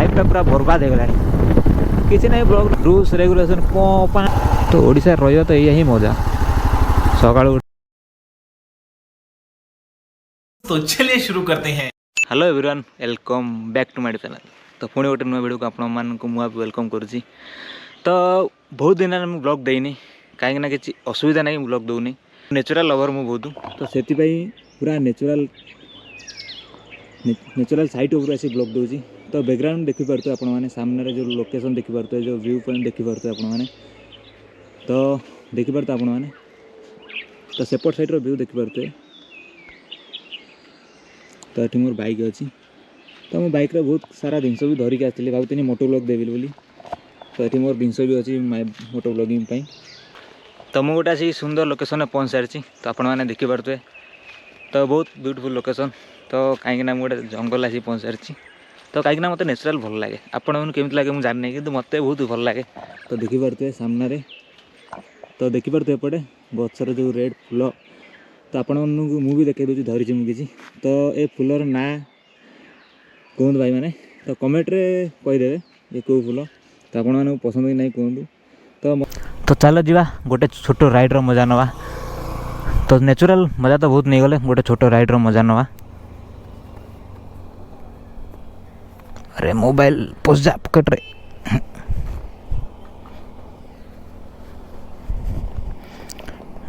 लाइफटा पूरा बर्बाद हो गलानी किसी ना ब्लॉग रूल्स रेगुलेशन कौन तो ओडिशा रही तो यही मजा सका। तो चलिए शुरू करते हैं। Hello everyone welcome back to my channel. तो पुणी गोटे नुआ वीडियो को आपण मानक मुझे वेलकम करुँची। तो बहुत दिन मुझे ब्लॉग देनी कहीं किसी असुविधा नहीं ब्लॉग दूनी नेचुरल लवर मु बहुत तो से पूरा नेचुरल साइट उपर आसी ब्लॉग दूसरी। तो बैकग्राउंड देखिपे आपण मैंने सामने जो लोकेशन देखिपे जो व्यू पॉइंट देखिपे आपण मैंने तो देखिपे आपण मैंने तो सेपट साइड्र व्यू देखिपे। तो ये मोर बाइक अच्छी तो मो बाइक बहुत सारा जिनस भी धरिक आसती भावुनी मोटो ब्लॉग देवी बोली। तो ये मोर जिनस भी अच्छी मोटो ब्लॉगिंग तो मुझे गोटे आसी सुंदर लोकेशन में पहुँच सारी। तो आपण मैंने देखिपे तो बहुत ब्यूटीफुल लोकेशन। तो कहीं मुझे जंगल आसी पहुँच सारी। तो कहीं मत नेचुरल भल लगे आपण केमी लगे मुझे जानी कि मत बहुत भल लगे। तो देखिपे सामने तो देखिपे एपटे गचर जो रेड फूल तो आपण मुझे देखे दूसरी धरी मुझे तो ये फूलर ना कहतु भाई मैंने तो कमेंट रे कहीदे ये कौ फूल तो आपण मानक पसंद कि नहीं कहतु। तो चलो जीवा गोटे छोट राइड्र मजा नवा। तो नेचुरल मजा तो बहुत नहीं गले गोटे छोट राइड्र मजा नवा। अरे मोबाइल पोस्ट जा पकेट रे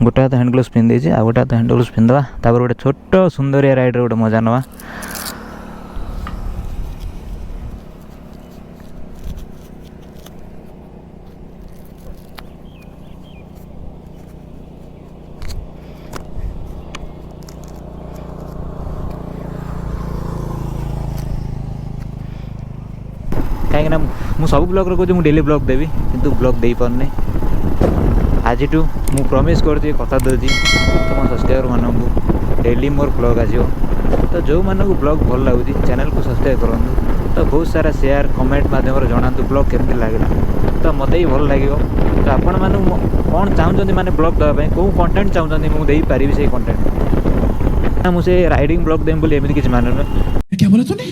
गोटे हाथ हैंड ग्लोव्स पिंधे आ गोटे हाथ हैंड ग्लोव्स पिंधवा तापर गोटे छोट सुंदरिया राइड्र गोटे मजा नवा। कहीं मुझे सब ब्लॉग कहूँ मुझे डेली ब्लॉग देवी किंतु ब्लॉग दे पारनी आज मुझे प्रॉमिस करती कथा दूसरी तो मो सब्सक्राइबर मानक डेली मोर ब्लॉग आसो। तो जो मानक ब्लॉग भल लगुच चैनल को सब्सक्राइब करूँ। तो बहुत सारा शेयर कमेंट माध्यम जनातु ब्लॉग केमती लगे तो मत ही भल लगे। तो आपण मैंने कौन चाहते मैंने ब्लॉग देवाई कौ कंटेंट चाहते मुझे पारि से कंटेंट मुझे राइडिंग ब्लॉग देम बोली एमती किसी मान क्या बोला तूने?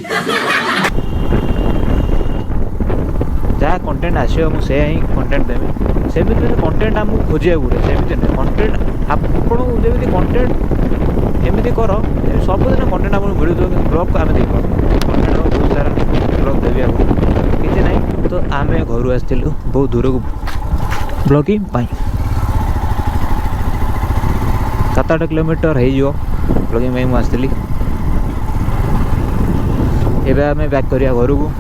जहाँ कंटेंट आसो मुझे ही कंटेंट देवी सेमती कंटेंट आमको खोजा गुड़े सेमती नहीं कंटेंट आपको जमी कंटेंट एमती कर सबुदिन कंटेंट आपको मिलूँ कि ब्लॉग को आम दे कंटेंट बहुत सारा ब्लॉग देवी आपको किसी ना। तो आम घर आसलु बहुत दूर को ब्लॉगिंग 7-8 किलोमीटर हो ब्लॉगिंग मुझे आसली। एवं आम बैक करिया घर को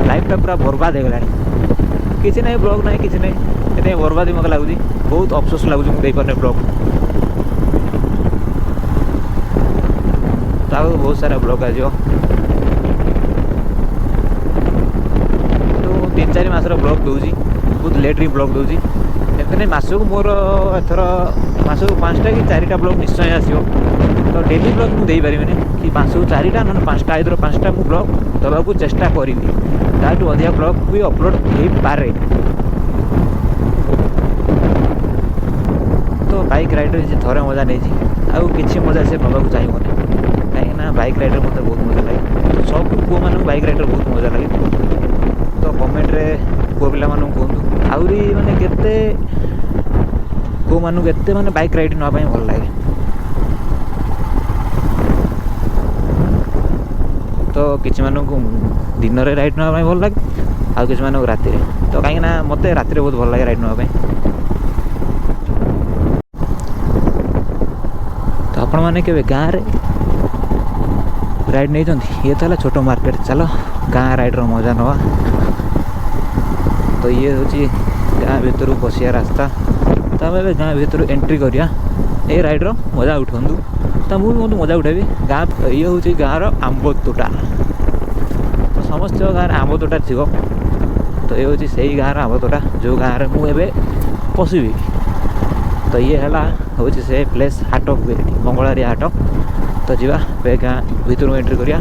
लाइफटा पूरा बर्बाद हो गलानी किसी ना ब्लॉग ना किसी ना ये बर्बाद मत लगुच बहुत अफसोस लगुच मुझे पारे ब्लॉग। तो बहुत सारा ब्लॉग आज तो 3-4 मासर ब्लॉग दूसरी बहुत लेट री ब्लॉग दूसरी एमती मसक मोर एथर मसक 5टा कि 4टा ब्लॉग निश्चय आसो। तो डेली ब्लॉग मुझे पारि कि मसक 4टा ना 5टा आइदर 5टा मु ब्लॉग देवाक चेष्टा करी ताठू अधिक ब्लॉग भी अपलोड हो पारे। तो बाइक राइडर जी थोड़े मजा नहीं आउ किसी मजा से नवाक चाहिए कहीं बाइक राइडर मत बहुत मजा लगे। तो सब पुओ मान बाइक राइडर बहुत मजा लगे। तो कमेंट रे पुओ पिला मानू कहतु आहरी माने केते को मानू केते माने बाइक राइडिंग नापा भल लगे। तो किसी मानक दिन में राइड नापा भल लगे आ किसी मानक राति। तो कहीं मत राति बहुत भल लगे राइड नापा। तो आपण मैंने के गाँव रे राइड नहीं ये तो छोट मार्केट चलो गाँ राइड्र मजा नवा। तो ये हूँ गाँ भीतर पशिया रास्ता तो आम गाँ भीतर एंट्री करिया ये राइड्र मजा उठू। तो मुझे मत मजा उठेबी गाँ ये हूँ गाँव आंब तोटा। तो समस्त गाँव आंब तोटा थी तो ये हूँ से गाँव आंब तोटा जो गाँव में मुझे पशिबी। तो ये है हूँ से प्लेस हाट मंगलारी हाट। तो जीवा गाँ भीतर एंट्री करिया।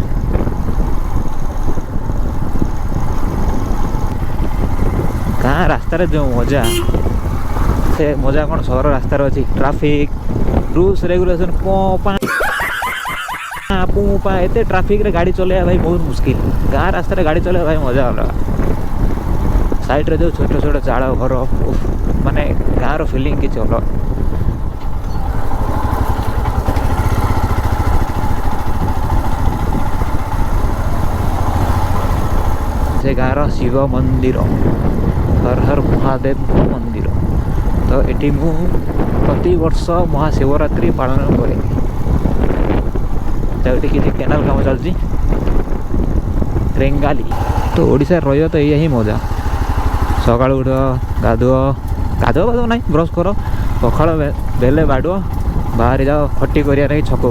गाँ रास्तार जो मजा से मजा कौन सहर रास्तार अच्छी ट्राफिक रूल्स रेगुलेशन कौन आपू मुपा एत ट्राफिक रे गाड़ी चलाया भाई बहुत मुश्किल। गाँ रास्ता गाड़ी चलाया भाई मजा अलग। साइड रे जो छोट छोट चाड़ घर माने गाँव फिलिंग किसी अलग। से गाँव शिव मंदिर हर हर महादेव मंदिर। तो ये मु प्रति वर्ष महाशिवरात्रि पालन करे। तो ये किसी केनाल काम चलती रेंगाली। तो ओडिशा रही तो यही मजा। सकाल उठ गाधुआ गाधुआ ना ब्रश कर पखाड़ बेले बाड़ुआ बाहरी जाओ खटी कर छक